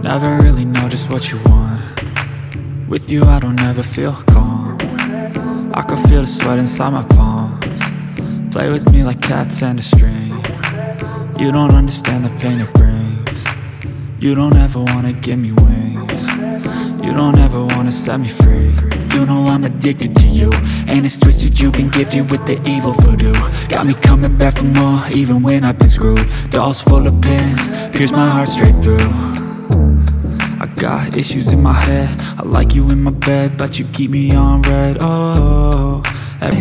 never really know just what you want. With you I don't ever feel calm. I can feel the sweat inside my palms. Play with me like cats and a string. You don't understand the pain it brings. You don't ever wanna give me wings. You don't ever wanna set me free. You know I'm addicted to you, and it's twisted, you've been gifted with the evil voodoo. Got me coming back for more, even when I've been screwed. Dolls full of pins, pierce my heart straight through. I got issues in my head, I like you in my bed, but you keep me on red, oh. Every